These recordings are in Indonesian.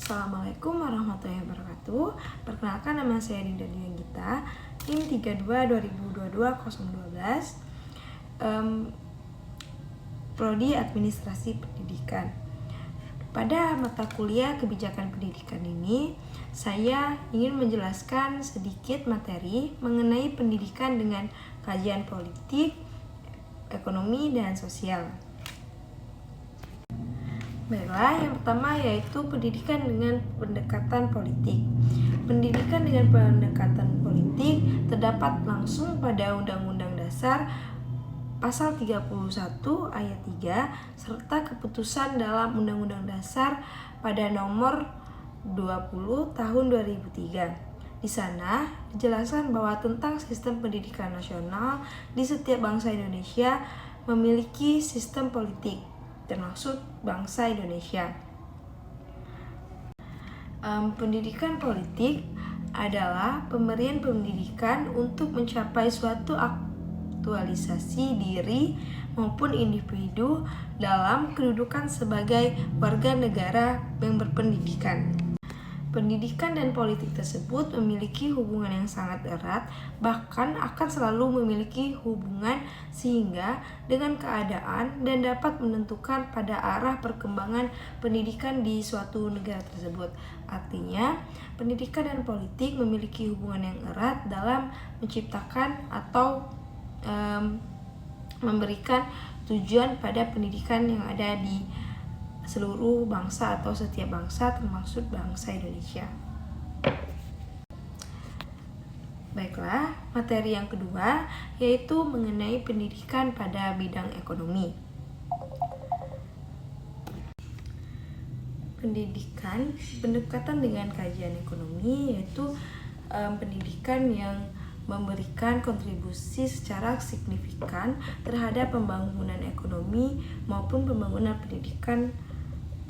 Assalamualaikum warahmatullahi wabarakatuh. Perkenalkan, nama saya Dinda Gita, NIM 32 2022 012, Prodi Administrasi Pendidikan. Pada mata kuliah kebijakan pendidikan ini, saya ingin menjelaskan sedikit materi mengenai pendidikan dengan kajian politik, ekonomi, dan sosial. Baiklah, yang pertama yaitu pendidikan dengan pendekatan politik. Pendidikan dengan pendekatan politik terdapat langsung pada Undang-Undang Dasar Pasal 31 Ayat 3 serta keputusan dalam Undang-Undang Dasar pada nomor 20 tahun 2003. Di sana dijelaskan bahwa tentang sistem pendidikan nasional di setiap bangsa Indonesia memiliki sistem politik, termasuk bangsa Indonesia. Pendidikan politik adalah pemberian pendidikan untuk mencapai suatu aktualisasi diri maupun individu dalam kedudukan sebagai warga negara yang berpendidikan. Pendidikan dan politik tersebut memiliki hubungan yang sangat erat, bahkan akan selalu memiliki hubungan sehingga dengan keadaan dan dapat menentukan pada arah perkembangan pendidikan di suatu negara tersebut. Artinya, pendidikan dan politik memiliki hubungan yang erat dalam menciptakan atau memberikan tujuan pada pendidikan yang ada di seluruh bangsa atau setiap bangsa, termasuk bangsa Indonesia. Baiklah, materi yang kedua yaitu mengenai pendidikan pada bidang ekonomi. Pendidikan pendekatan dengan kajian ekonomi yaitu pendidikan yang memberikan kontribusi secara signifikan terhadap pembangunan ekonomi maupun pembangunan pendidikan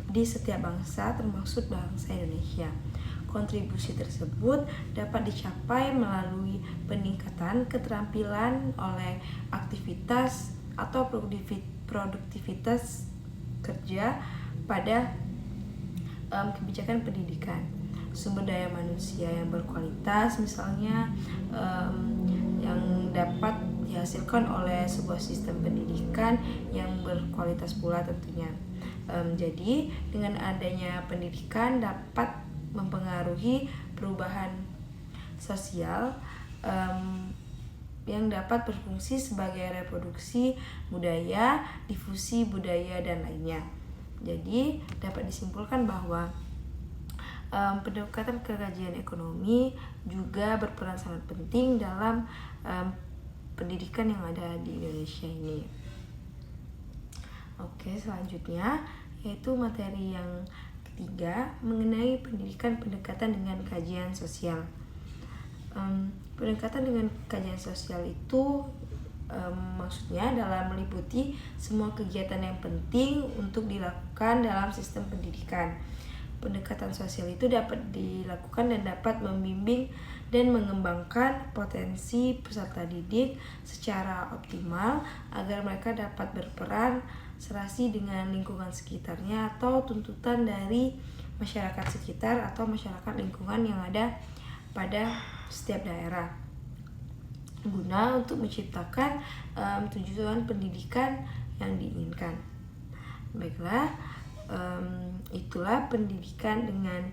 di setiap bangsa, termasuk bangsa Indonesia. Kontribusi tersebut dapat dicapai melalui peningkatan keterampilan oleh aktivitas atau produktivitas kerja pada kebijakan pendidikan. Sumber daya manusia yang berkualitas misalnya yang dapat dihasilkan oleh sebuah sistem pendidikan yang berkualitas pula tentunya. Jadi dengan adanya pendidikan dapat mempengaruhi perubahan sosial yang dapat berfungsi sebagai reproduksi budaya, difusi budaya, dan lainnya. Jadi dapat disimpulkan bahwa pendekatan kajian ekonomi juga berperan sangat penting dalam pendidikan yang ada di Indonesia ini. Oke, selanjutnya yaitu materi yang ketiga mengenai pendidikan pendekatan dengan kajian sosial. Pendekatan dengan kajian sosial itu maksudnya adalah meliputi semua kegiatan yang penting untuk dilakukan dalam sistem pendidikan. Pendekatan sosial itu dapat dilakukan dan dapat membimbing dan mengembangkan potensi peserta didik secara optimal agar mereka dapat berperan serasi dengan lingkungan sekitarnya atau tuntutan dari masyarakat sekitar atau masyarakat lingkungan yang ada pada setiap daerah, guna untuk menciptakan tujuan pendidikan yang diinginkan. Baiklah, itulah pendidikan dengan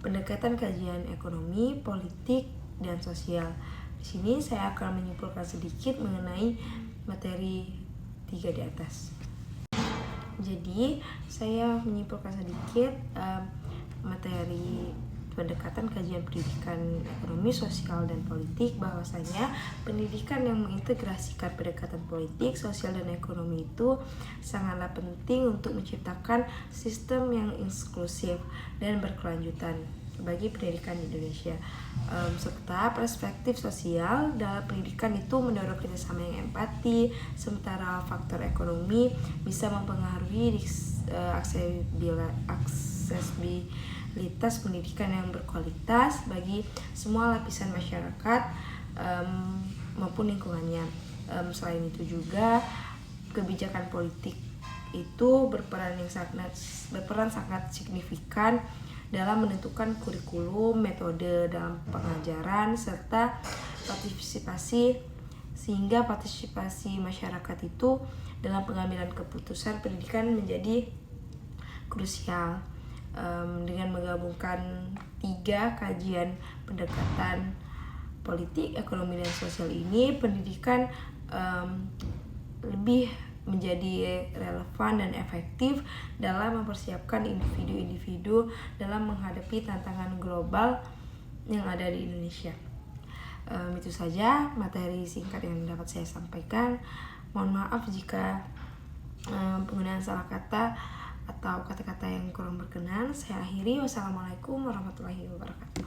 pendekatan kajian ekonomi, politik, dan sosial. Di sini saya akan menyimpulkan sedikit mengenai materi 3 di atas. Jadi saya menyimpulkan sedikit materi pendekatan kajian pendidikan ekonomi, sosial, dan politik, bahwasanya pendidikan yang mengintegrasikan pendekatan politik, sosial, dan ekonomi itu sangatlah penting untuk menciptakan sistem yang inklusif dan berkelanjutan bagi pendidikan di Indonesia. Serta perspektif sosial dalam pendidikan itu mendorong kerjasama yang empati, sementara faktor ekonomi bisa mempengaruhi aksesibilitas pendidikan yang berkualitas bagi semua lapisan masyarakat maupun lingkungannya. Selain itu juga kebijakan politik itu berperan sangat signifikan dalam menentukan kurikulum, metode dalam pengajaran, serta partisipasi, sehingga partisipasi masyarakat itu dalam pengambilan keputusan pendidikan menjadi krusial. Dengan menggabungkan 3 kajian pendekatan politik, ekonomi, dan sosial ini, pendidikan lebih menjadi relevan dan efektif dalam mempersiapkan individu-individu dalam menghadapi tantangan global yang ada di Indonesia. Itu saja materi singkat yang dapat saya sampaikan. Mohon maaf jika penggunaan salah kata atau kata-kata yang kurang berkenan. Saya akhiri. Wassalamualaikum warahmatullahi wabarakatuh.